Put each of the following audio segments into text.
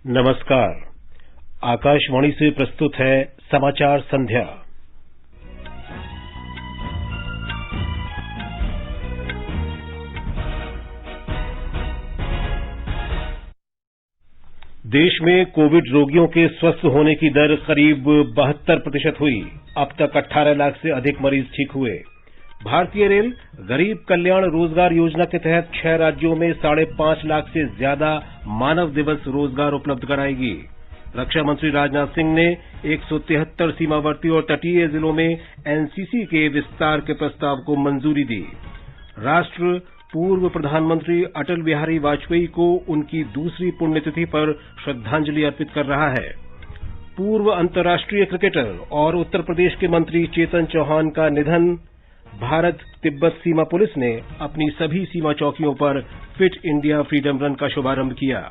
नमस्कार। आकाशवाणी से प्रस्तुत है समाचार संध्या। देश में कोविड रोगियों के स्वस्थ होने की दर करीब 72% हुई। अब तक 18 लाख से अधिक मरीज ठीक हुए। भारतीय रेल गरीब कल्याण रोजगार योजना के तहत 6 राज्यों में 5.5 लाख से ज्यादा मानव दिवस रोजगार उपलब्ध कराएगी। रक्षा मंत्री राजनाथ सिंह ने 173 सीमावर्ती और तटीय जिलों में एनसीसी के विस्तार के प्रस्ताव को मंजूरी दी। राष्ट्र पूर्व प्रधानमंत्री अटल बिहारी वाजपेयी को उनकी दूसरी पुण्यतिथि पर श्रद्धांजलि अर्पित कर रहा है। पूर्व अंतर्राष्ट्रीय क्रिकेटर और उत्तर प्रदेश के मंत्री चेतन चौहान का निधन। भारत तिब्बत सीमा पुलिस ने अपनी सभी सीमा चौकियों पर फिट इंडिया फ्रीडम रन का शुभारंभ किया।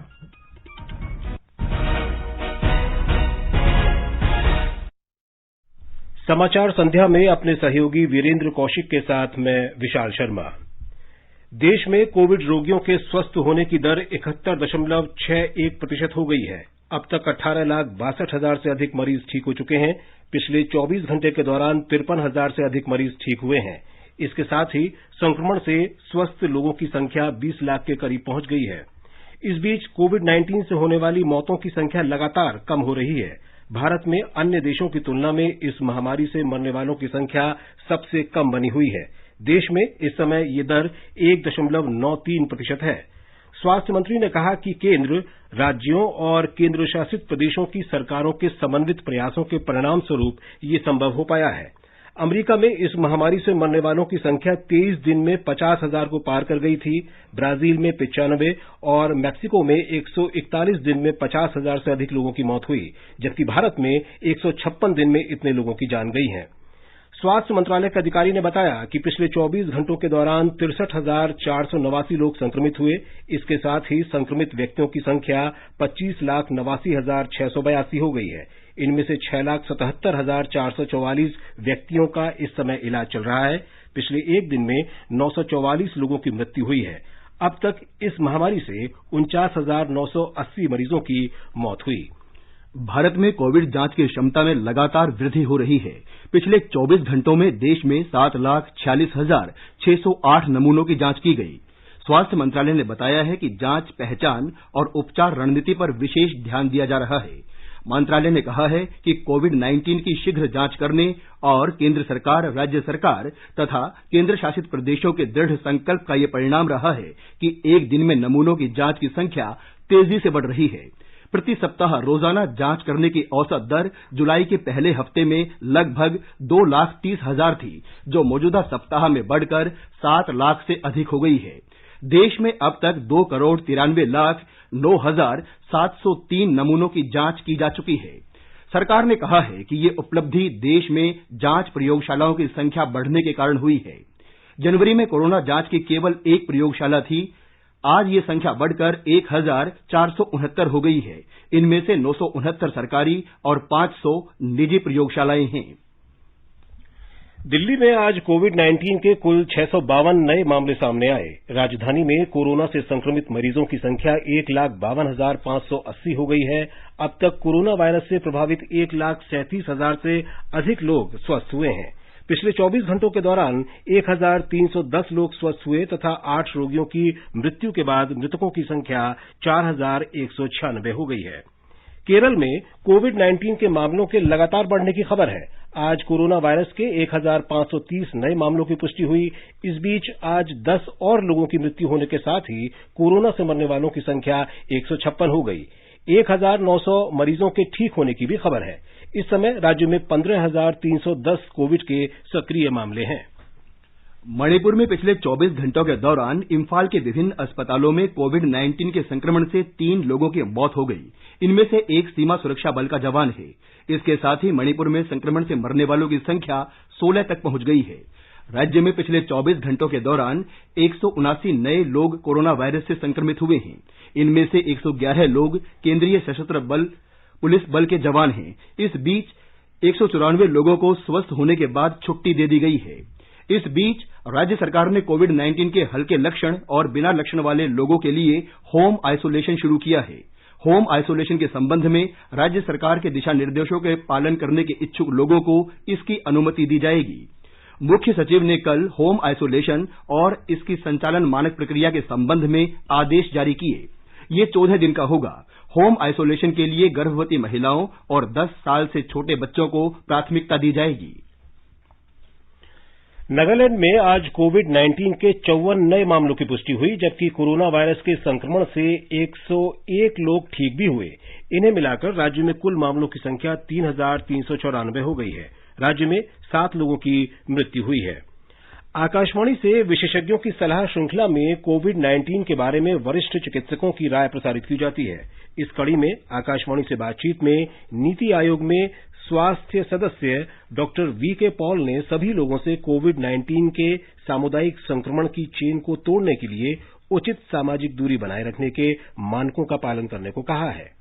समाचार संध्या में अपने सहयोगी वीरेंद्र कौशिक के साथ मैं विशाल शर्मा। देश में कोविड रोगियों के स्वस्थ होने की दर 71.61% हो गई है। अब तक 18,62,000 से अधिक मरीज ठीक हो चुके हैं। पिछले 24 घंटे के दौरान 53,000 से अधिक मरीज ठीक हुए हैं। इसके साथ ही संक्रमण से स्वस्थ लोगों की संख्या 20 लाख के करीब पहुंच गई है। इस बीच कोविड-19 से होने वाली मौतों की संख्या लगातार कम हो रही है। भारत में अन्य देशों की तुलना में इस महामारी से मरने वालों की संख्या सबसे कम बनी हुई है। देश में इस समय यह दर 1.93% है। स्वास्थ्य मंत्री ने कहा कि केंद्र, राज्यों और केंद्र शासित प्रदेशों की सरकारों के समन्वित प्रयासों के परिणाम स्वरूप ये संभव हो पाया है। अमेरिका में इस महामारी से मरने वालों की संख्या 23 दिन में 50,000 को पार कर गई थी। ब्राजील में 95 और मैक्सिको में 141 दिन में 50,000 से अधिक लोगों की मौत हुई, जबकि भारत में 156 दिन में इतने लोगों की जान गई है। स्वास्थ्य मंत्रालय के अधिकारी ने बताया कि पिछले 24 घंटों के दौरान 63,489 लोग संक्रमित हुए। इसके साथ ही संक्रमित व्यक्तियों की संख्या 25,89,682 हो गई है। इनमें से 6,77,444 व्यक्तियों का इस समय इलाज चल रहा है। पिछले एक दिन में 944 लोगों की मृत्यु हुई है। अब तक इस महामारी से 49,980 मरीजों की मौत हुई। भारत में कोविड जांच की क्षमता में लगातार वृद्धि हो रही है। पिछले 24 घंटों में देश में 7,46,608 नमूनों की जांच की गई। स्वास्थ्य मंत्रालय ने बताया है कि जांच, पहचान और उपचार रणनीति पर विशेष ध्यान दिया जा रहा है। मंत्रालय ने कहा है कि कोविड-19 की शीघ्र जांच करने और केंद्र सरकार, राज्य सरकार तथा केंद्र शासित प्रदेशों के दृढ़ संकल्प का ये परिणाम रहा है कि एक दिन में नमूनों की जांच की संख्या तेजी से बढ़ रही है। प्रति सप्ताह रोजाना जांच करने की औसत दर जुलाई के पहले हफ्ते में लगभग 2,30,000 थी, जो मौजूदा सप्ताह में बढ़कर 7 लाख से अधिक हो गई है। देश में अब तक 2,93,09,703 नमूनों की जांच की जा चुकी है। सरकार ने कहा है कि ये उपलब्धि देश में जांच प्रयोगशालाओं की संख्या बढ़ने के कारण हुई है। जनवरी में कोरोना जांच की केवल एक प्रयोगशाला थी। आज ये संख्या बढ़कर 1,469 हो गई है। इनमें से 969 सरकारी और 500 निजी प्रयोगशालाएं हैं। दिल्ली में आज कोविड-19 के कुल 652 नए मामले सामने आए। राजधानी में कोरोना से संक्रमित मरीजों की संख्या 1,52,580 हो गई है। अब तक कोरोना वायरस से प्रभावित 1,37,000 से अधिक लोग स्वस्थ हुए हैं। पिछले 24 घंटों के दौरान 1,310 लोग स्वस्थ हुए तथा 8 रोगियों की मृत्यु के बाद मृतकों की संख्या 4,196 हो गई है। केरल में कोविड-19 के मामलों के लगातार बढ़ने की खबर है। आज कोरोना वायरस के 1,530 नए मामलों की पुष्टि हुई। इस बीच आज 10 और लोगों की मृत्यु होने के साथ ही कोरोना से मरने वालों की संख्या 156 हो गई। 1,900 मरीजों के ठीक होने की भी खबर है। इस समय राज्य में 15,310 कोविड के सक्रिय मामले हैं। मणिपुर में पिछले 24 घंटों के दौरान इम्फाल के विभिन्न अस्पतालों में कोविड-19 के संक्रमण से 3 लोगों की मौत हो गई। इनमें से एक सीमा सुरक्षा बल का जवान है। इसके साथ ही मणिपुर में संक्रमण से मरने वालों की संख्या 16 तक पहुंच गई है। राज्य में पिछले 24 घंटों के दौरान 179 नए लोग कोरोना वायरस से संक्रमित हुए हैं। इनमें से 111 लोग केंद्रीय सशस्त्र पुलिस बल के जवान हैं। इस बीच 194 लोगों को स्वस्थ होने के बाद छुट्टी दे दी गई है। इस बीच राज्य सरकार ने कोविड-19 के हल्के लक्षण और बिना लक्षण वाले लोगों के लिए होम आइसोलेशन शुरू किया है। होम आइसोलेशन के संबंध में राज्य सरकार के दिशा निर्देशों के पालन करने के इच्छुक लोगों को इसकी अनुमति दी जाएगी। मुख्य सचिव ने कल होम आइसोलेशन और इसकी संचालन मानक प्रक्रिया के संबंध में आदेश जारी किए। ये 14 दिन का होगा। होम आइसोलेशन के लिए गर्भवती महिलाओं और 10 साल से छोटे बच्चों को प्राथमिकता दी जाएगी। नागालैंड में आज कोविड-19 के 54 नए मामलों की पुष्टि हुई, जबकि कोरोना वायरस के संक्रमण से 101 लोग ठीक भी हुए। इन्हें मिलाकर राज्य में कुल मामलों की संख्या 3,394 हो गई है। राज्य में 7 लोगों की मृत्यु हुई है। आकाशवाणी से विशेषज्ञों की सलाह श्रृंखला में कोविड-19 के बारे में वरिष्ठ चिकित्सकों की राय प्रसारित की जाती है। इस कड़ी में आकाशवाणी से बातचीत में नीति आयोग में स्वास्थ्य सदस्य डॉक्टर वीके पॉल ने सभी लोगों से कोविड-19 के सामुदायिक संक्रमण की चेन को तोड़ने के लिए उचित सामाजिक दूरी बनाए रखने के मानकों का पालन करने को कहा है।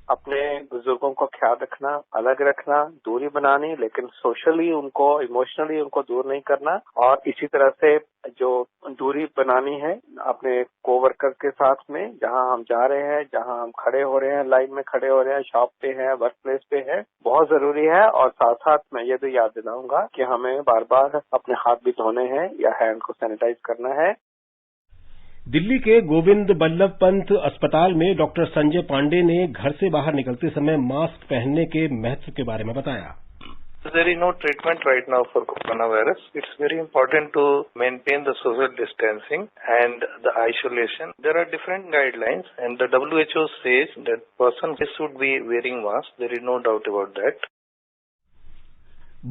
अपने बुजुर्गों को ख्याल रखना, अलग रखना, दूरी बनानी, लेकिन सोशली उनको, इमोशनली उनको दूर नहीं करना। और इसी तरह से जो दूरी बनानी है अपने कोवर्कर के साथ में, जहां हम जा रहे हैं, जहां हम खड़े हो रहे हैं, लाइन में खड़े हो रहे हैं, शॉप पे हैं, वर्क प्लेस पे है, बहुत जरूरी है। और साथ साथ मैं ये भी याद दिलाऊंगा कि हमें बार बार अपने हाथ भी धोने हैं या हैंड को सैनिटाइज करना है। दिल्ली के गोविंद बल्लभ पंत अस्पताल में डॉक्टर संजय पांडे ने घर से बाहर निकलते समय मास्क पहनने के महत्व के बारे में बताया। There is no treatment right now for coronavirus. It's very important to maintain the social distancing and the isolation. There are different guidelines and the WHO says that person should be wearing mask. There is no doubt about that.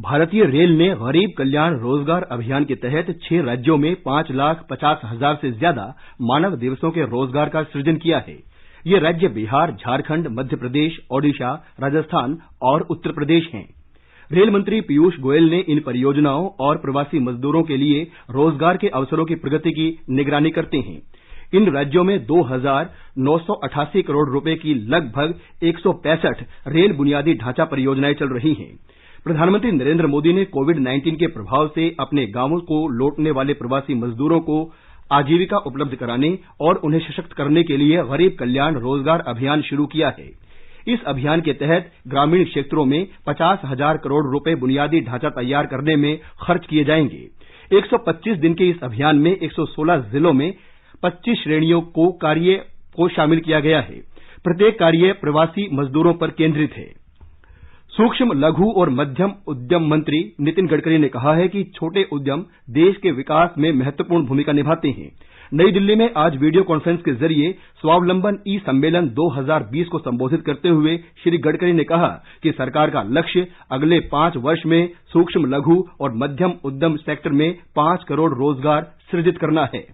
भारतीय rail ने गरीब कल्याण रोजगार अभियान के तहत 6 राज्यों में 5,50,000 से ज्यादा मानव दिवसों के रोजगार का सृजन किया है। ये राज्य बिहार, झारखंड, मध्य प्रदेश, ओडिशा, राजस्थान और उत्तर प्रदेश हैं। रेल मंत्री पीयूष गोयल ने इन परियोजनाओं और प्रवासी मजदूरों के लिए रोजगार के अवसरों की प्रगति की निगरानी करते हैं। इन राज्यों में 2,988 करोड़ रुपए की लगभग 165 रेल बुनियादी ढांचा परियोजनाएं चल रही हैं। प्रधानमंत्री नरेंद्र मोदी ने कोविड-19 के प्रभाव से अपने गांवों को लौटने वाले प्रवासी मजदूरों को आजीविका उपलब्ध कराने और उन्हें सशक्त करने के लिए गरीब कल्याण रोजगार अभियान शुरू किया है। इस अभियान के तहत ग्रामीण क्षेत्रों में 50,000 करोड़ रुपए बुनियादी ढांचा तैयार करने में खर्च किए जाएंगे। 125 दिन के इस अभियान में 116 जिलों में 25 श्रेणियों को शामिल किया गया है। प्रत्येक कार्य प्रवासी मजदूरों पर केंद्रित है। सूक्ष्म, लघु और मध्यम उद्यम मंत्री नितिन गडकरी ने कहा है कि छोटे उद्यम देश के विकास में महत्वपूर्ण भूमिका निभाते हैं। नई दिल्ली में आज वीडियो कॉन्फ्रेंस के जरिए स्वावलंबन ई सम्मेलन 2020 को संबोधित करते हुए श्री गडकरी ने कहा कि सरकार का लक्ष्य अगले 5 वर्ष में सूक्ष्म, लघु और मध्यम उद्यम सेक्टर में 5 करोड़ रोजगार सृजित करना है।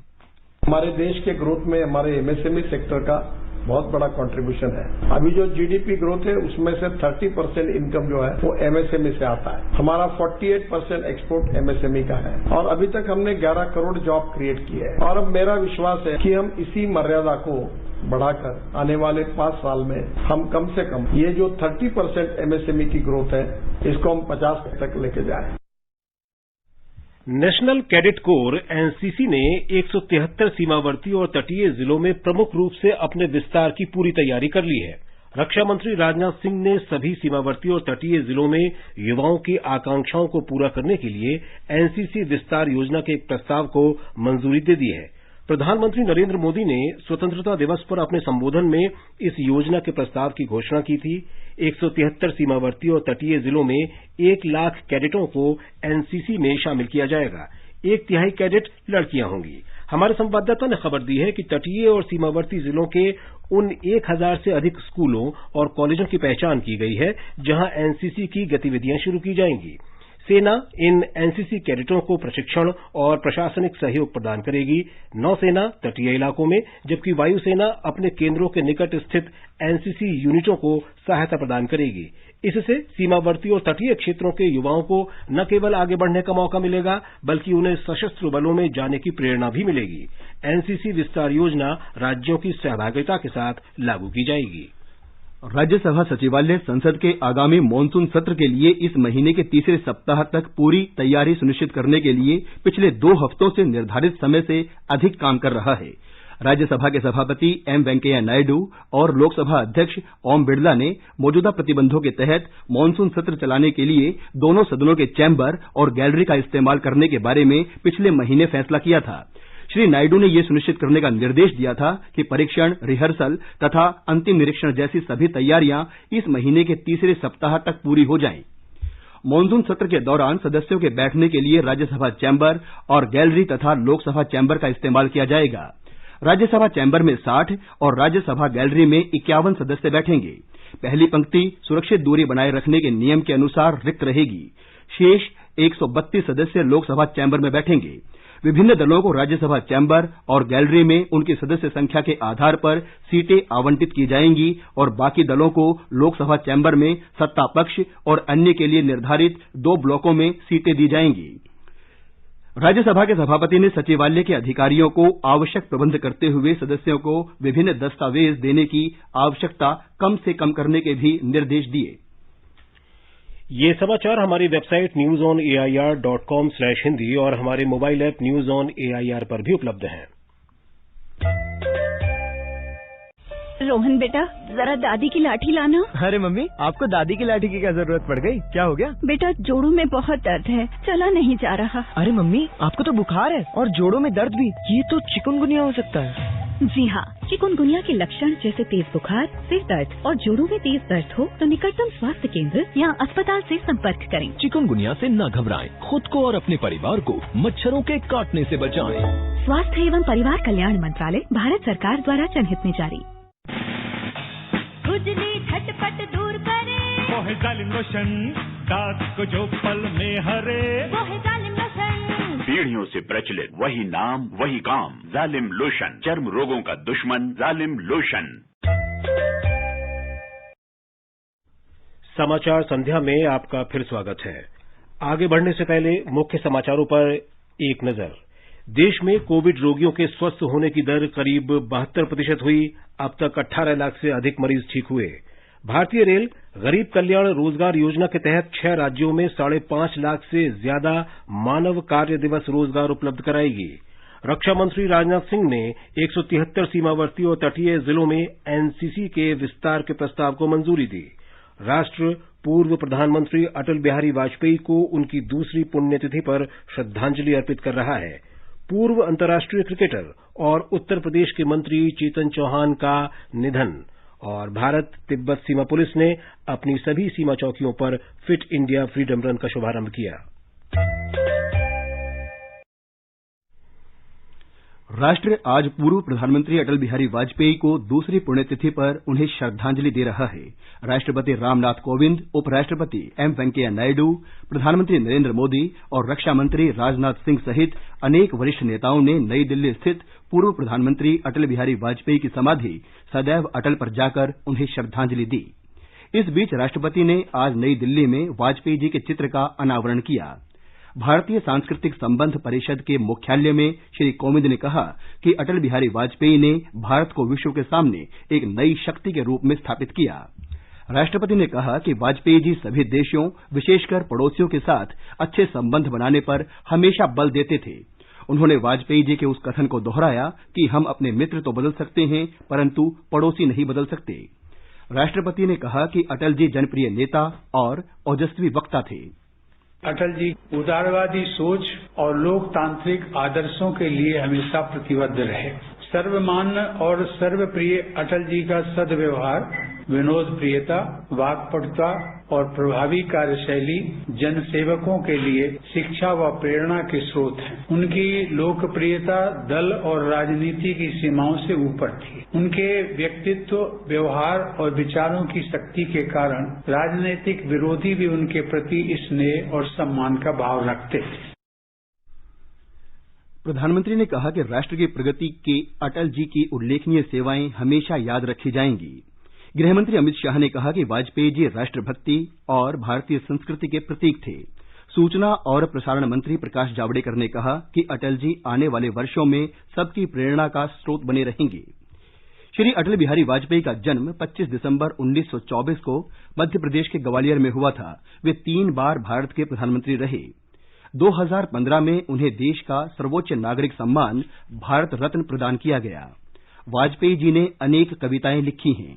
हमारे देश के ग्रोथ में हमारे एमएसएमई सेक्टर का बहुत बड़ा कंट्रीब्यूशन है। अभी जो जीडीपी ग्रोथ है उसमें से 30% इनकम जो है वो एमएसएमई से आता है। हमारा 48% एक्सपोर्ट एमएसएमई का है और अभी तक हमने 11 करोड़ जॉब क्रिएट किए हैं। और अब मेरा विश्वास है कि हम इसी मर्यादा को बढ़ाकर आने वाले 5 साल में हम कम से कम ये जो 30% एमएसएमई की ग्रोथ है इसको हम 50 तक लेके जाएं। नेशनल कैडेट कोर एनसीसी ने 173 सीमावर्ती और तटीय जिलों में प्रमुख रूप से अपने विस्तार की पूरी तैयारी कर ली है। रक्षा मंत्री राजनाथ सिंह ने सभी सीमावर्ती और तटीय जिलों में युवाओं की आकांक्षाओं को पूरा करने के लिए एनसीसी विस्तार योजना के एक प्रस्ताव को मंजूरी दे दी है। प्रधानमंत्री नरेंद्र मोदी ने स्वतंत्रता दिवस पर अपने संबोधन में इस योजना के प्रस्ताव की घोषणा की थी। 173 सीमावर्ती और तटीय जिलों में 1 लाख कैडेटों को एनसीसी में शामिल किया जाएगा। 1/3 कैडेट लड़कियां होंगी। हमारे संवाददाता ने खबर दी है कि तटीय और सीमावर्ती जिलों के उन 1000 से अधिक स्कूलों और कॉलेजों की पहचान की गई है जहां एनसीसी की गतिविधियां शुरू की जाएंगी। सेना इन एनसीसी कैडेटों को प्रशिक्षण और प्रशासनिक सहयोग प्रदान करेगी। नौसेना तटीय इलाकों में, जबकि वायुसेना अपने केंद्रों के निकट स्थित एनसीसी यूनिटों को सहायता प्रदान करेगी। इससे सीमावर्ती और तटीय क्षेत्रों के युवाओं को न केवल आगे बढ़ने का मौका मिलेगा बल्कि उन्हें सशस्त्र बलों में जाने की प्रेरणा भी मिलेगी। एनसीसी विस्तार योजना राज्यों की सहभागिता के साथ लागू की जाएगी। राज्यसभा सचिवालय संसद के आगामी मॉनसून सत्र के लिए इस महीने के तीसरे सप्ताह तक पूरी तैयारी सुनिश्चित करने के लिए पिछले 2 हफ्तों से निर्धारित समय से अधिक काम कर रहा है। राज्यसभा के सभापति एम वेंकैया नायडू और लोकसभा अध्यक्ष ओम बिरला ने मौजूदा प्रतिबंधों के तहत मॉनसून सत्र चलाने के लिए दोनों सदनों के चैम्बर और गैलरी का इस्तेमाल करने के बारे में पिछले महीने फैसला किया था। श्री नायडू ने यह सुनिश्चित करने का निर्देश दिया था कि परीक्षण, रिहर्सल तथा अंतिम निरीक्षण जैसी सभी तैयारियां इस महीने के तीसरे सप्ताह तक पूरी हो जाएं। मॉनसून सत्र के दौरान सदस्यों के बैठने के लिए राज्यसभा चैम्बर और गैलरी तथा लोकसभा चैम्बर का इस्तेमाल किया जाएगा। राज्यसभा चैम्बर में 60 और राज्यसभा गैलरी में 51 सदस्य बैठेंगे। पहली पंक्ति सुरक्षित दूरी बनाए रखने के नियम के अनुसार रिक्त रहेगी। शेष 132 सदस्य लोकसभा चैम्बर में बैठेंगे। विभिन्न दलों को राज्यसभा चैम्बर और गैलरी में उनकी सदस्य संख्या के आधार पर सीटें आवंटित की जाएंगी और बाकी दलों को लोकसभा चैम्बर में सत्ता पक्ष और अन्य के लिए निर्धारित 2 ब्लॉकों में सीटें दी जाएंगी। राज्यसभा के सभापति ने सचिवालय के अधिकारियों को आवश्यक प्रबंध करते हुए सदस्यों को विभिन्न दस्तावेज देने की आवश्यकता कम से कम करने के भी निर्देश दिए। ये समाचार हमारी वेबसाइट newsonair.com/hindi और हमारे mobile app news on AIR पर भी उपलब्ध हैं। रोहन बेटा, जरा दादी की लाठी लाना। अरे मम्मी, आपको दादी की लाठी की क्या जरूरत पड़ गई? क्या हो गया? बेटा, जोड़ों में बहुत दर्द है, चला नहीं जा रहा। अरे मम्मी, आपको तो बुखार है और जोड़ों में दर्द भी, ये तो चिकनगुनिया हो सकता है। जी हाँ, चिकनगुनिया के लक्षण जैसे तेज बुखार, सिर दर्द और जोड़ों में तेज दर्द हो तो निकटतम स्वास्थ्य केंद्र या अस्पताल से संपर्क करें। चिकनगुनिया से न घबराएं, खुद को और अपने परिवार को मच्छरों के काटने से बचाएं। स्वास्थ्य एवं परिवार कल्याण मंत्रालय, भारत सरकार द्वारा जनहित में जारी। खुजली झटपट दूर करे, वो है जालिम लोशन, दाग को जो पल में हरे, वो है जालिम लोशन। पीढ़ियों से प्रचलित वही नाम वही काम, जालिम लोशन, चर्म रोगों का दुश्मन जालिम लोशन। समाचार संध्या में आपका फिर स्वागत है। आगे बढ़ने से पहले मुख्य समाचारों पर एक नजर। देश में कोविड रोगियों के स्वस्थ होने की दर करीब 72% हुई। अब तक 18 लाख से अधिक मरीज ठीक हुए। भारतीय रेल गरीब कल्याण रोजगार योजना के तहत 6 राज्यों में 5.5 लाख से ज्यादा मानव कार्य दिवस रोजगार उपलब्ध कराएगी। रक्षा मंत्री राजनाथ सिंह ने 173 सीमावर्ती और तटीय जिलों में एनसीसी के विस्तार के प्रस्ताव को मंजूरी दी। राष्ट्र पूर्व प्रधानमंत्री अटल बिहारी वाजपेयी को उनकी दूसरी पुण्यतिथि पर श्रद्धांजलि अर्पित कर रहा है। पूर्व अंतर्राष्ट्रीय क्रिकेटर और उत्तर प्रदेश के मंत्री चेतन चौहान का निधन। और भारत तिब्बत सीमा पुलिस ने अपनी सभी सीमा चौकियों पर फिट इंडिया फ्रीडम रन का शुभारंभ किया। राष्ट्र आज पूर्व प्रधानमंत्री अटल बिहारी वाजपेयी को दूसरी पुण्यतिथि पर उन्हें श्रद्धांजलि दे रहा है। राष्ट्रपति रामनाथ कोविंद, उपराष्ट्रपति एम वेंकैया नायडू, प्रधानमंत्री नरेंद्र मोदी और रक्षा मंत्री राजनाथ सिंह सहित अनेक वरिष्ठ नेताओं ने नई दिल्ली स्थित पूर्व प्रधानमंत्री अटल बिहारी वाजपेयी की समाधि सदैव अटल पर जाकर उन्हें श्रद्धांजलि दी। इस बीच राष्ट्रपति ने आज नई दिल्ली में वाजपेयी जी के चित्र का अनावरण किया। भारतीय सांस्कृतिक संबंध परिषद के मुख्यालय में श्री कोविंद ने कहा कि अटल बिहारी वाजपेयी ने भारत को विश्व के सामने एक नई शक्ति के रूप में स्थापित किया। राष्ट्रपति ने कहा कि वाजपेयी जी सभी देशों, विशेषकर पड़ोसियों के साथ अच्छे संबंध बनाने पर हमेशा बल देते थे। उन्होंने वाजपेयी जी के उस कथन को दोहराया कि हम अपने मित्र तो बदल सकते हैं, परंतु पड़ोसी नहीं बदल सकते। राष्ट्रपति ने कहा कि अटल जी जनप्रिय नेता और ओजस्वी वक्ता थे। अटल जी उदारवादी सोच और लोकतांत्रिक आदर्शों के लिए हमेशा प्रतिबद्ध रहे। सर्वमान्य और सर्वप्रिय अटल जी का सद्व्यवहार, विनोद प्रियता, वाक्पटुता और प्रभावी कार्यशैली जनसेवकों के लिए शिक्षा व प्रेरणा के स्रोत हैं। उनकी लोकप्रियता दल और राजनीति की सीमाओं से ऊपर थी। उनके व्यक्तित्व, व्यवहार और विचारों की शक्ति के कारण राजनीतिक विरोधी भी उनके प्रति स्नेह और सम्मान का भाव रखते थे। प्रधानमंत्री ने कहा कि राष्ट्र की प्रगति के अटल जी की उल्लेखनीय सेवाएं हमेशा याद रखी जाएंगी। गृहमंत्री अमित शाह ने कहा कि वाजपेयी जी राष्ट्रभक्ति और भारतीय संस्कृति के प्रतीक थे। सूचना और प्रसारण मंत्री प्रकाश जावड़ेकर ने कहा कि अटल जी आने वाले वर्षों में सबकी प्रेरणा का स्रोत बने रहेंगे। श्री अटल बिहारी वाजपेयी का जन्म 25 दिसंबर 1924 को मध्य प्रदेश के ग्वालियर में हुआ था। वे 3 बार भारत के प्रधानमंत्री रहे। 2015 में उन्हें देश का सर्वोच्च नागरिक सम्मान भारत रत्न प्रदान किया गया। वाजपेयी जी ने अनेक कविताएं लिखी हैं।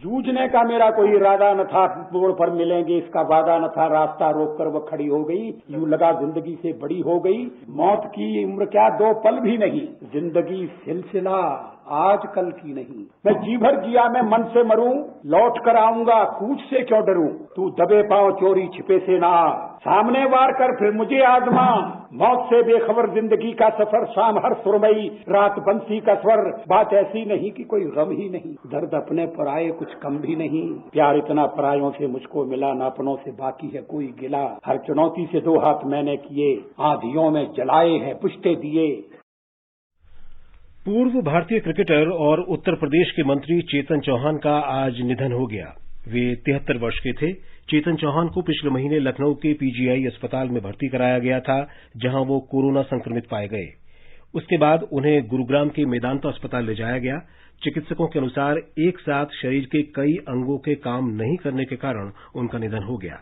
जूझने का मेरा कोई इरादा न था, मोड़ पर मिलेंगे इसका वादा न था, रास्ता रोक कर वो खड़ी हो गई, यूं लगा जिंदगी से बड़ी हो गई, मौत की उम्र क्या 2 पल भी नहीं, जिंदगी सिलसिला आज कल की नहीं, मैं जी भर जिया मैं मन से मरूं, लौट कर आऊंगा कूच से क्यों डरूं, तू दबे पांव चोरी छिपे से ना, सामने वार कर फिर मुझे आजमा, मौत से बेखबर जिंदगी का सफर, शाम हर सुरमई रात बंसी का स्वर, बात ऐसी नहीं कि कोई गम ही नहीं, दर्द अपने पर आए कुछ कम भी नहीं, प्यार इतना परायों से मुझको मिला, ना अपनों से बाकी है कोई गिला, हर चुनौती से 2 हाथ मैंने किए, आंधियों में जलाए हैं पुष्टे दिए। पूर्व भारतीय क्रिकेटर और उत्तर प्रदेश के मंत्री चेतन चौहान का आज निधन हो गया। वे 73 वर्ष के थे। चेतन चौहान को पिछले महीने लखनऊ के पीजीआई अस्पताल में भर्ती कराया गया था, जहां वो कोरोना संक्रमित पाए गए। उसके बाद उन्हें गुरुग्राम के मेदांता अस्पताल ले जाया गया। चिकित्सकों के अनुसार एक साथ शरीर के कई अंगों के काम नहीं करने के कारण उनका निधन हो गया।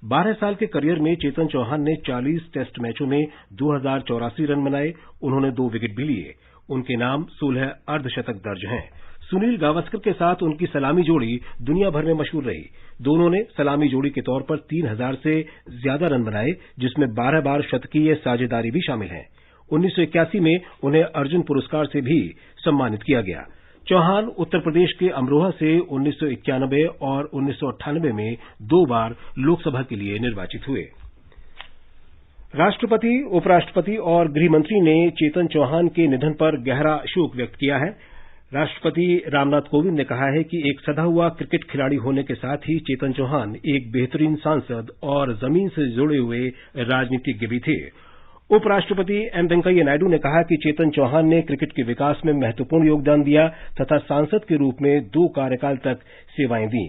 12 साल के करियर में चेतन चौहान ने 40 टेस्ट मैचों में 2084 रन बनाए। उन्होंने 2 विकेट भी लिए। उनके नाम 16 अर्धशतक दर्ज हैं। सुनील गावस्कर के साथ उनकी सलामी जोड़ी दुनिया भर में मशहूर रही। दोनों ने सलामी जोड़ी के तौर पर 3000 से ज्यादा रन बनाए, जिसमें 12 बार शतकीय साझेदारी भी शामिल है। 1981 में उन्हें अर्जुन पुरस्कार से भी सम्मानित किया गया। चौहान उत्तर प्रदेश के अमरोहा से 1991 और 1998 में 2 बार लोकसभा के लिए निर्वाचित हुए। राष्ट्रपति, उपराष्ट्रपति और गृहमंत्री ने चेतन चौहान के निधन पर गहरा शोक व्यक्त किया है। राष्ट्रपति रामनाथ कोविंद ने कहा है कि एक सदा हुआ क्रिकेट खिलाड़ी होने के साथ ही चेतन चौहान एक बेहतरीन सांसद और जमीन से जुड़े हुए राजनीतिज्ञ भी थे। उपराष्ट्रपति एम वेंकैया नायडू ने कहा कि चेतन चौहान ने क्रिकेट के विकास में महत्वपूर्ण योगदान दिया तथा सांसद के रूप में 2 कार्यकाल तक सेवाएं दी।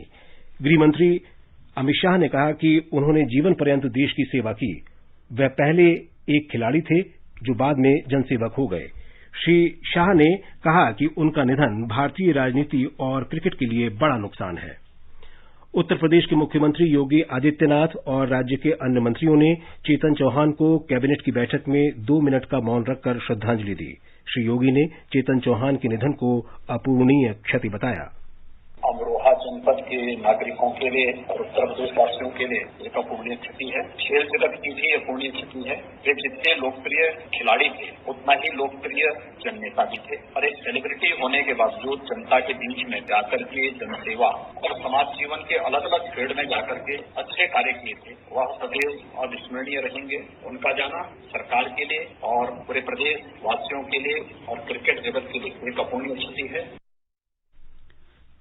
गृहमंत्री अमित शाह ने कहा कि उन्होंने जीवन पर्यंत देश की सेवा की। वह पहले एक खिलाड़ी थे जो बाद में जनसेवक हो गए। श्री शाह ने कहा कि उनका निधन भारतीय राजनीति और क्रिकेट के लिए बड़ा नुकसान है। उत्तर प्रदेश के मुख्यमंत्री योगी आदित्यनाथ और राज्य के अन्य मंत्रियों ने चेतन चौहान को कैबिनेट की बैठक में 2 मिनट का मौन रखकर श्रद्धांजलि दी। श्री योगी ने चेतन चौहान के निधन को अपूरणीय क्षति बताया। अमरोहा जनपद के नागरिकों के लिए और उत्तर प्रदेश वासियों के लिए एक अपूरणीय क्षति है। खेल जगत की भी अपूरणीय क्षति है। वे जितने लोकप्रिय खिलाड़ी थे उतना ही लोकप्रिय जननेता भी थे और एक सेलिब्रिटी होने के बावजूद जनता के बीच में जाकर के जनसेवा और समाज जीवन के अलग अलग फील्ड में जाकर के अच्छे कार्य किए थे। वह सदैव अविस्मरणीय रहेंगे। उनका जाना सरकार के लिए और पूरे प्रदेश वासियों के लिए और क्रिकेट जगत के लिए एक अपूरणीय क्षति है।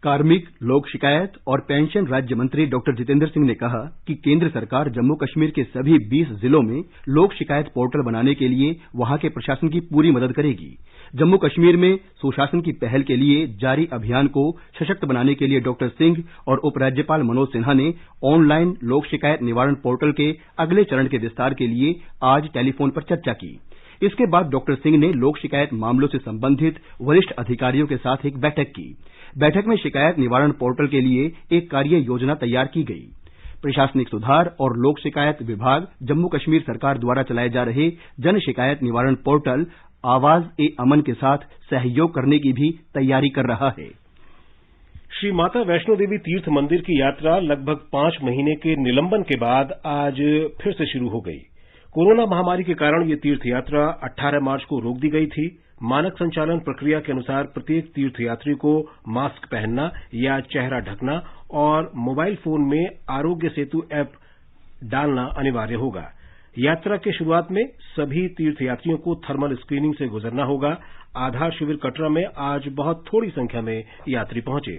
कार्मिक, लोक शिकायत और पेंशन राज्य मंत्री डॉक्टर जितेंद्र सिंह ने कहा कि केंद्र सरकार जम्मू कश्मीर के सभी 20 जिलों में लोक शिकायत पोर्टल बनाने के लिए वहां के प्रशासन की पूरी मदद करेगी। जम्मू कश्मीर में सुशासन की पहल के लिए जारी अभियान को सशक्त बनाने के लिए डॉक्टर सिंह और उपराज्यपाल मनोज सिन्हा ने ऑनलाइन लोक शिकायत निवारण पोर्टल के अगले चरण के विस्तार के लिए आज टेलीफोन पर चर्चा की। इसके बाद डॉक्टर सिंह ने लोक शिकायत मामलों से संबंधित वरिष्ठ अधिकारियों के साथ एक बैठक की। बैठक में शिकायत निवारण पोर्टल के लिए एक कार्य योजना तैयार की गई। प्रशासनिक सुधार और लोक शिकायत विभाग जम्मू कश्मीर सरकार द्वारा चलाए जा रहे जन शिकायत निवारण पोर्टल आवाज-ए-अमन के साथ सहयोग करने की भी तैयारी कर रहा है। श्री माता वैष्णो देवी तीर्थ मंदिर की यात्रा लगभग 5 महीने के निलंबन के बाद आज फिर से शुरू हो गई। कोरोना महामारी के कारण ये तीर्थ यात्रा 18 मार्च को रोक दी गई थी। मानक संचालन प्रक्रिया के अनुसार प्रत्येक तीर्थयात्री को मास्क पहनना या चेहरा ढकना और मोबाइल फोन में आरोग्य सेतु ऐप डालना अनिवार्य होगा। यात्रा के शुरुआत में सभी तीर्थयात्रियों को थर्मल स्क्रीनिंग से गुजरना होगा। आधार शिविर कटरा में आज बहुत थोड़ी संख्या में यात्री पहुंचे।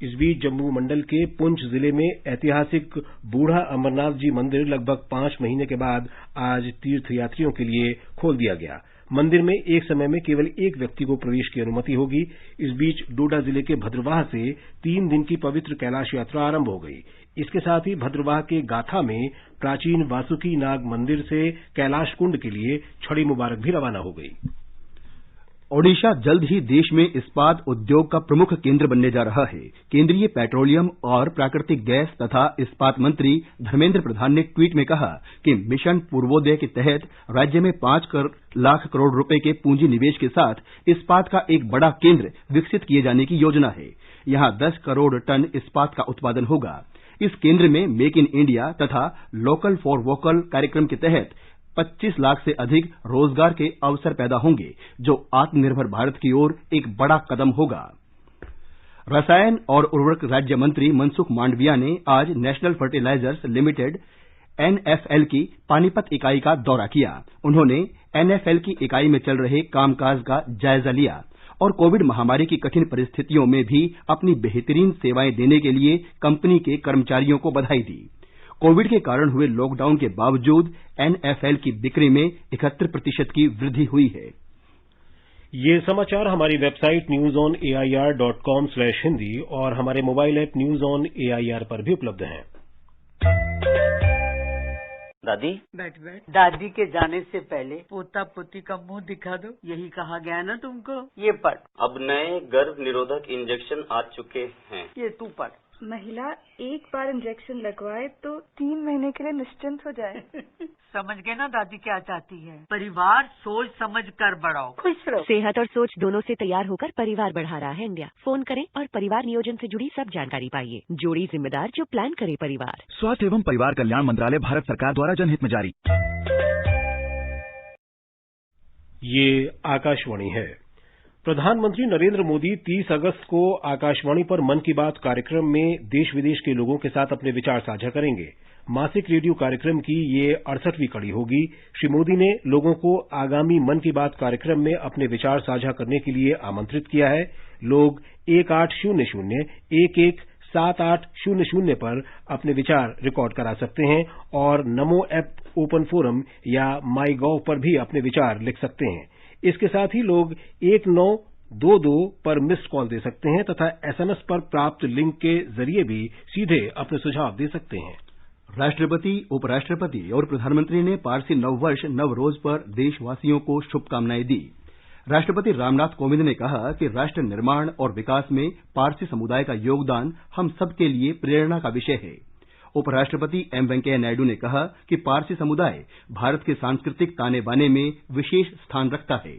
इस बीच जम्मू मंडल के पुंछ जिले में ऐतिहासिक बूढ़ा अमरनाथ जी मंदिर लगभग 5 महीने के बाद आज तीर्थयात्रियों के लिए खोल दिया गया। मंदिर में एक समय में केवल एक व्यक्ति को प्रवेश की अनुमति होगी। इस बीच डोडा जिले के भद्रवाह से 3 दिन की पवित्र कैलाश यात्रा आरंभ हो गई। इसके साथ ही भद्रवाह के गाथा में प्राचीन वासुकी नाग मंदिर से कैलाश कुंड के लिए छड़ी मुबारक भी रवाना हो गई। ओडिशा जल्द ही देश में इस्पात उद्योग का प्रमुख केंद्र बनने जा रहा है। केंद्रीय पेट्रोलियम और प्राकृतिक गैस तथा इस्पात मंत्री धर्मेंद्र प्रधान ने ट्वीट में कहा कि मिशन पूर्वोदय के तहत राज्य में 5 लाख करोड़ रुपए के पूंजी निवेश के साथ इस्पात का एक बड़ा केंद्र विकसित किए जाने की योजना है। यहां 10 करोड़ टन इस्पात का उत्पादन होगा। इस केंद्र में मेक इन इंडिया तथा लोकल फॉर वोकल कार्यक्रम के तहत 25 लाख से अधिक रोजगार के अवसर पैदा होंगे, जो आत्मनिर्भर भारत की ओर एक बड़ा कदम होगा। रसायन और उर्वरक राज्य मंत्री मनसुख मांडविया ने आज नेशनल फर्टिलाइजर्स लिमिटेड एनएफएल की पानीपत इकाई का दौरा किया। उन्होंने एनएफएल की इकाई में चल रहे कामकाज का जायजा लिया और कोविड महामारी की कठिन परिस्थितियों में भी अपनी बेहतरीन सेवाएं देने के लिए कंपनी के कर्मचारियों को बधाई दी। कोविड के कारण हुए लॉकडाउन के बावजूद एनएफएल की बिक्री में 71% की वृद्धि हुई है। ये समाचार हमारी वेबसाइट newsonair.com/hindi और हमारे mobile app news on AIR पर भी उपलब्ध हैं। दादी बैठ। दादी के जाने से पहले पोता पोती का मुंह दिखा दो, यही कहा गया ना तुमको। ये पढ़। अब नए गर्भ निरोधक इंजेक्शन आ चुके हैं। ये तू पढ़। महिला एक बार इंजेक्शन लगवाए तो 3 महीने के लिए निश्चिंत हो जाए। समझ गए ना दादी क्या चाहती है? परिवार सोच समझ कर बढ़ाओ, खुश रहो। सेहत और सोच दोनों से तैयार होकर परिवार बढ़ा रहा है इंडिया। फोन करें और परिवार नियोजन से जुड़ी सब जानकारी पाइए। जोड़ी जिम्मेदार जो प्लान करे परिवार। स्वास्थ्य एवं परिवार कल्याण मंत्रालय, भारत सरकार द्वारा जनहित में जारी। ये आकाशवाणी है। प्रधानमंत्री नरेंद्र मोदी 30 अगस्त को आकाशवाणी पर मन की बात कार्यक्रम में देश विदेश के लोगों के साथ अपने विचार साझा करेंगे। मासिक रेडियो कार्यक्रम की ये 68वीं कड़ी होगी। श्री मोदी ने लोगों को आगामी मन की बात कार्यक्रम में अपने विचार साझा करने के लिए आमंत्रित किया है। लोग 1800-117800 पर अपने विचार रिकॉर्ड करा सकते हैं और नमो ऐप ओपन फोरम या माई गॉव पर भी अपने विचार लिख सकते हैं। इसके साथ ही लोग 1922 पर मिस्ड कॉल दे सकते हैं तथा एसएमएस पर प्राप्त लिंक के जरिए भी सीधे अपने सुझाव दे सकते हैं। राष्ट्रपति, उपराष्ट्रपति और प्रधानमंत्री ने पारसी नववर्ष नवरोज पर देशवासियों को शुभकामनाएं दी। राष्ट्रपति रामनाथ कोविंद ने कहा कि राष्ट्र निर्माण और विकास में पारसी समुदाय का योगदान हम सबके लिए प्रेरणा का विषय है। उपराष्ट्रपति एम वेंकैया नायडू ने कहा कि पारसी समुदाय भारत के सांस्कृतिक ताने बाने में विशेष स्थान रखता है।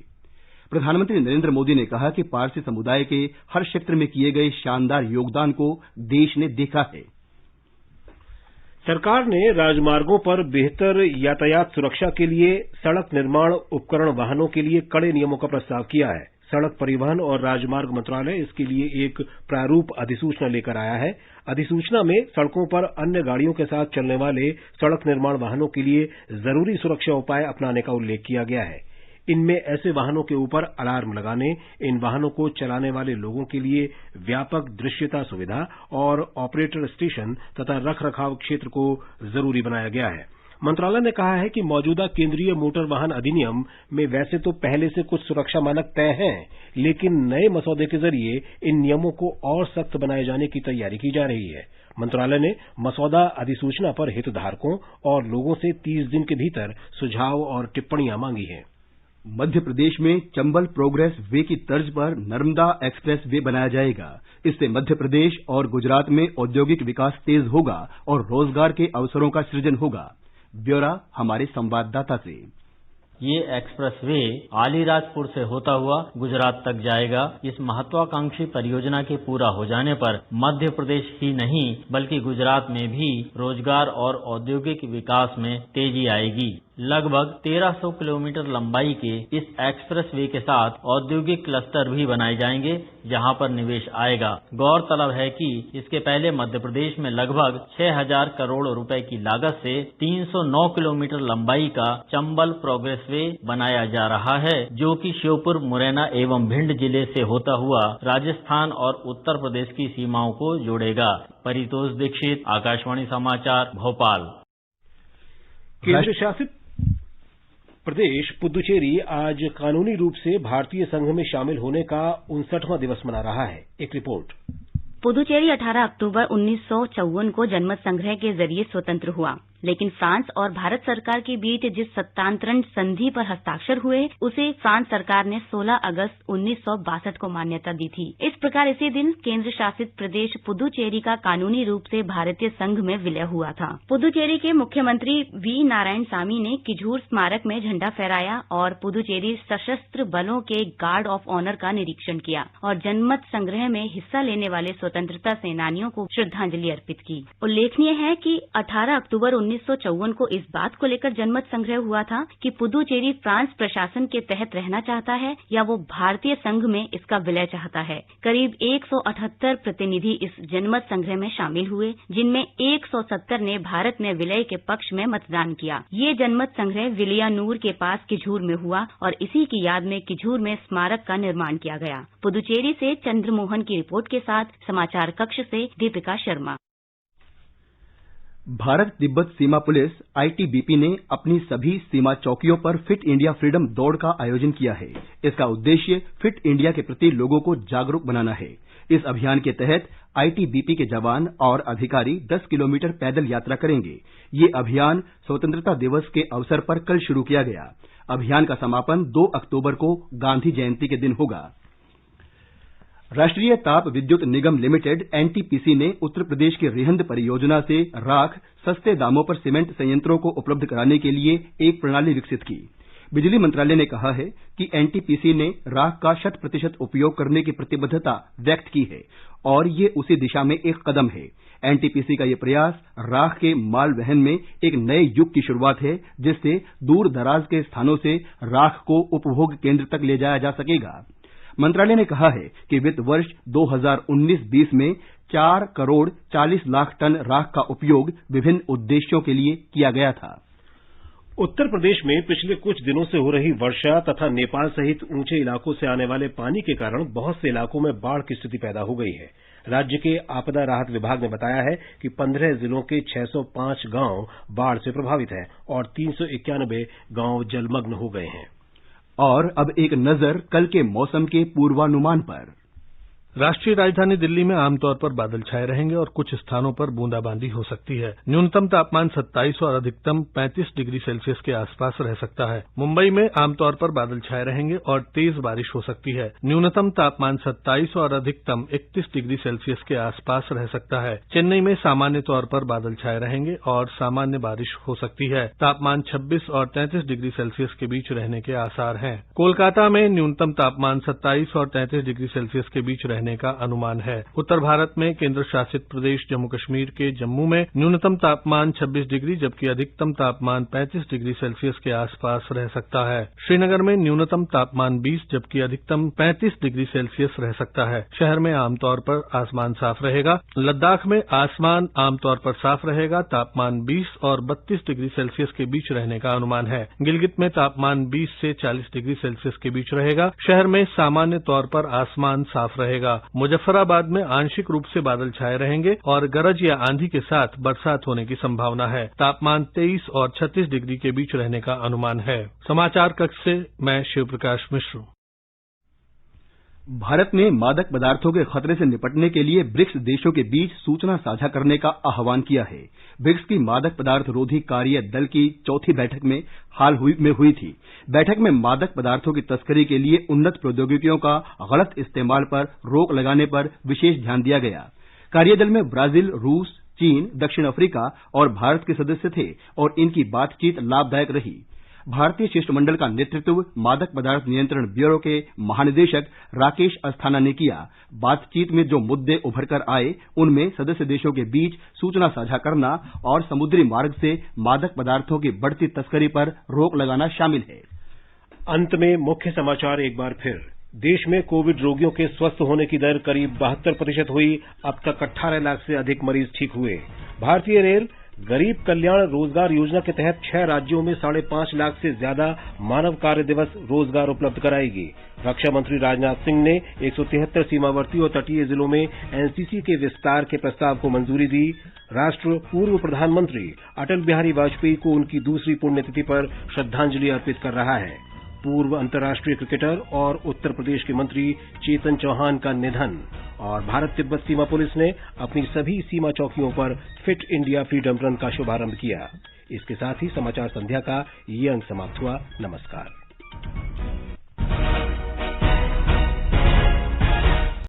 प्रधानमंत्री नरेंद्र मोदी ने कहा कि पारसी समुदाय के हर क्षेत्र में किए गए शानदार योगदान को देश ने देखा है। सरकार ने राजमार्गों पर बेहतर यातायात सुरक्षा के लिए सड़क निर्माण उपकरण वाहनों के लिए कड़े नियमों का प्रस्ताव किया है। सड़क परिवहन और राजमार्ग मंत्रालय इसके लिए एक प्रारूप अधिसूचना लेकर आया है। अधिसूचना में सड़कों पर अन्य गाड़ियों के साथ चलने वाले सड़क निर्माण वाहनों के लिए जरूरी सुरक्षा उपाय अपनाने का उल्लेख किया गया है। इनमें ऐसे वाहनों के ऊपर अलार्म लगाने, इन वाहनों को चलाने वाले लोगों के लिए व्यापक दृश्यता सुविधा और ऑपरेटर स्टेशन तथा रखरखाव क्षेत्र को जरूरी बनाया गया है। मंत्रालय ने कहा है कि मौजूदा केंद्रीय मोटर वाहन अधिनियम में वैसे तो पहले से कुछ सुरक्षा मानक तय हैं, लेकिन नए मसौदे के जरिए इन नियमों को और सख्त बनाए जाने की तैयारी की जा रही है। मंत्रालय ने मसौदा अधिसूचना पर हितधारकों और लोगों से 30 दिन के भीतर सुझाव और टिप्पणियां मांगी हैं। मध्य प्रदेश में चंबल प्रोग्रेस वे की तर्ज पर नर्मदा एक्सप्रेस वे बनाया जाएगा। इससे मध्य प्रदेश और गुजरात में औद्योगिक विकास तेज होगा और रोजगार के अवसरों का सृजन होगा। ब्यौरा हमारे संवाददाता से। ये एक्सप्रेस वे अलीराजपुर से होता हुआ गुजरात तक जाएगा। इस महत्वाकांक्षी परियोजना के पूरा हो जाने पर मध्य प्रदेश ही नहीं बल्कि गुजरात में भी रोजगार और औद्योगिक विकास में तेजी आएगी। लगभग 1300 किलोमीटर लंबाई के इस एक्सप्रेस वे के साथ औद्योगिक क्लस्टर भी बनाए जाएंगे, जहां पर निवेश आएगा। गौरतलब है कि इसके पहले मध्य प्रदेश में लगभग 6000 करोड़ रुपए की लागत से 309 किलोमीटर लंबाई का चंबल प्रोग्रेस वे बनाया जा रहा है, जो कि श्योपुर, मुरैना एवं भिंड जिले से होता हुआ राजस्थान और उत्तर प्रदेश की सीमाओं को जोड़ेगा। परितोष दीक्षित, आकाशवाणी समाचार, भोपाल। केंद्र शासित प्रदेश पुदुचेरी आज कानूनी रूप से भारतीय संघ में शामिल होने का 59वां दिवस मना रहा है। एक रिपोर्ट। पुदुचेरी 18 अक्टूबर 1954 को जनमत संग्रह के जरिए स्वतंत्र हुआ। लेकिन फ्रांस और भारत सरकार के बीच जिस सत्तांतरण संधि पर हस्ताक्षर हुए उसे फ्रांस सरकार ने 16 अगस्त 1962 को मान्यता दी थी। इस प्रकार इसी दिन केंद्र शासित प्रदेश पुदुचेरी का कानूनी रूप से भारतीय संघ में विलय हुआ था। पुदुचेरी के मुख्यमंत्री वी नारायणसामी ने किझूर स्मारक में झंडा फहराया और पुदुचेरी सशस्त्र बलों के गार्ड ऑफ ऑनर का निरीक्षण किया और जनमत संग्रह में हिस्सा लेने वाले स्वतंत्रता सेनानियों को श्रद्धांजलि अर्पित की। उल्लेखनीय है कि 18 अक्टूबर 1954 को इस बात को लेकर जनमत संग्रह हुआ था कि पुदुचेरी फ्रांस प्रशासन के तहत रहना चाहता है या वो भारतीय संघ में इसका विलय चाहता है। करीब 178 प्रतिनिधि इस जनमत संग्रह में शामिल हुए, जिनमें 170 ने भारत में विलय के पक्ष में मतदान किया। ये जनमत संग्रह विलियानूर के पास किझूर में हुआ और इसी की याद में किझूर में स्मारक का निर्माण किया गया। पुदुचेरी से चंद्रमोहन की रिपोर्ट के साथ समाचार कक्ष से दीपिका शर्मा। भारत तिब्बत सीमा पुलिस आईटीबीपी ने अपनी सभी सीमा चौकियों पर फिट इंडिया फ्रीडम दौड़ का आयोजन किया है। इसका उद्देश्य फिट इंडिया के प्रति लोगों को जागरूक बनाना है। इस अभियान के तहत आईटीबीपी के जवान और अधिकारी 10 किलोमीटर पैदल यात्रा करेंगे। ये अभियान स्वतंत्रता दिवस के अवसर पर कल शुरू किया गया। अभियान का समापन 2 अक्टूबर को गांधी जयंती के दिन होगा। राष्ट्रीय ताप विद्युत निगम लिमिटेड एनटीपीसी ने उत्तर प्रदेश की रिहंद परियोजना से राख सस्ते दामों पर सीमेंट संयंत्रों को उपलब्ध कराने के लिए एक प्रणाली विकसित की। बिजली मंत्रालय ने कहा है कि एनटीपीसी ने राख का 100% उपयोग करने की प्रतिबद्धता व्यक्त की है और ये उसी दिशा में एक कदम है। एनटीपीसी का ये प्रयास राख के माल वहन में एक नए युग की शुरुआत है, जिससे दूर दराज के स्थानों से राख को उपभोग केंद्र तक ले जाया जा सकेगा। मंत्रालय ने कहा है कि वित्त वर्ष 2019-20 में 4 करोड़ 40 लाख टन राख का उपयोग विभिन्न उद्देश्यों के लिए किया गया था। उत्तर प्रदेश में पिछले कुछ दिनों से हो रही वर्षा तथा नेपाल सहित ऊंचे इलाकों से आने वाले पानी के कारण बहुत से इलाकों में बाढ़ की स्थिति पैदा हो गई है। राज्य के आपदा राहत विभाग ने बताया है कि 15 जिलों के 605 गांव बाढ़ से प्रभावित हैं और 391 गांव जलमग्न हो गए हैं। और अब एक नजर कल के मौसम के पूर्वानुमान पर। राष्ट्रीय राजधानी दिल्ली में आमतौर पर बादल छाए रहेंगे और कुछ स्थानों पर बूंदाबांदी हो सकती है। न्यूनतम तापमान 27 और अधिकतम 35 डिग्री सेल्सियस के आसपास रह सकता है। मुंबई में आमतौर पर बादल छाए रहेंगे और तेज बारिश हो सकती है। न्यूनतम तापमान 27 और अधिकतम 31 डिग्री सेल्सियस के आसपास रह सकता है। चेन्नई में सामान्य तौर पर बादल छाए रहेंगे और सामान्य बारिश हो सकती है। तापमान 26 और 33 डिग्री सेल्सियस के बीच रहने के आसार हैं। कोलकाता में न्यूनतम तापमान 27 और 33 डिग्री सेल्सियस के बीच रहने का अनुमान है। उत्तर भारत में केंद्र शासित प्रदेश जम्मू कश्मीर के जम्मू में न्यूनतम तापमान 26 डिग्री जबकि अधिकतम तापमान 35 डिग्री सेल्सियस के आसपास रह सकता है। श्रीनगर में न्यूनतम तापमान 20 जबकि अधिकतम 35 डिग्री सेल्सियस रह सकता है। शहर में आमतौर पर आसमान साफ रहेगा। लद्दाख में आसमान आमतौर पर साफ रहेगा। तापमान 20 और 32 डिग्री सेल्सियस के बीच रहने का अनुमान है। गिलगित में तापमान 20 से 40 डिग्री सेल्सियस के बीच रहेगा। शहर में सामान्य तौर पर आसमान साफ रहेगा। मुजफ्फराबाद में आंशिक रूप से बादल छाए रहेंगे और गरज या आंधी के साथ बरसात होने की संभावना है। तापमान 23 और 36 डिग्री के बीच रहने का अनुमान है। समाचार कक्ष से मैं शिव प्रकाश मिश्र। भारत ने मादक पदार्थों के खतरे से निपटने के लिए ब्रिक्स देशों के बीच सूचना साझा करने का आह्वान किया है। ब्रिक्स की मादक पदार्थ रोधी कार्य दल की चौथी बैठक में हाल में हुई थी। बैठक में मादक पदार्थों की तस्करी के लिए उन्नत प्रौद्योगिकियों का गलत इस्तेमाल पर रोक लगाने पर विशेष ध्यान दिया गया। कार्यदल में ब्राजील, रूस, चीन, दक्षिण अफ्रीका और भारत के सदस्य थे और इनकी बातचीत लाभदायक रही। भारतीय शिष्टमंडल का नेतृत्व मादक पदार्थ नियंत्रण ब्यूरो के महानिदेशक राकेश अस्थाना ने किया। बातचीत में जो मुद्दे उभर कर आए उनमें सदस्य देशों के बीच सूचना साझा करना और समुद्री मार्ग से मादक पदार्थों की बढ़ती तस्करी पर रोक लगाना शामिल है। अंत में मुख्य समाचार एक बार फिर। देश में कोविड रोगियों के स्वस्थ होने की दर करीब 72% हुई। अब तक 18 लाख से अधिक मरीज ठीक हुए। भारतीय रेल गरीब कल्याण रोजगार योजना के तहत 6 राज्यों में 5.5 लाख से ज्यादा मानव कार्य दिवस रोजगार उपलब्ध कराएगी। रक्षा मंत्री राजनाथ सिंह ने 173 सीमावर्ती और तटीय जिलों में एनसीसी के विस्तार के प्रस्ताव को मंजूरी दी। राष्ट्र पूर्व प्रधानमंत्री अटल बिहारी वाजपेयी को उनकी दूसरी पुण्यतिथि पर श्रद्धांजलि अर्पित कर रहा है। पूर्व अंतर्राष्ट्रीय क्रिकेटर और उत्तर प्रदेश के मंत्री चेतन चौहान का निधन और भारत तिब्बत सीमा पुलिस ने अपनी सभी सीमा चौकियों पर फिट इंडिया फ्रीडम रन का शुभारंभ किया। इसके साथ ही समाचार संध्या का ये अंक समाप्त हुआ। नमस्कार।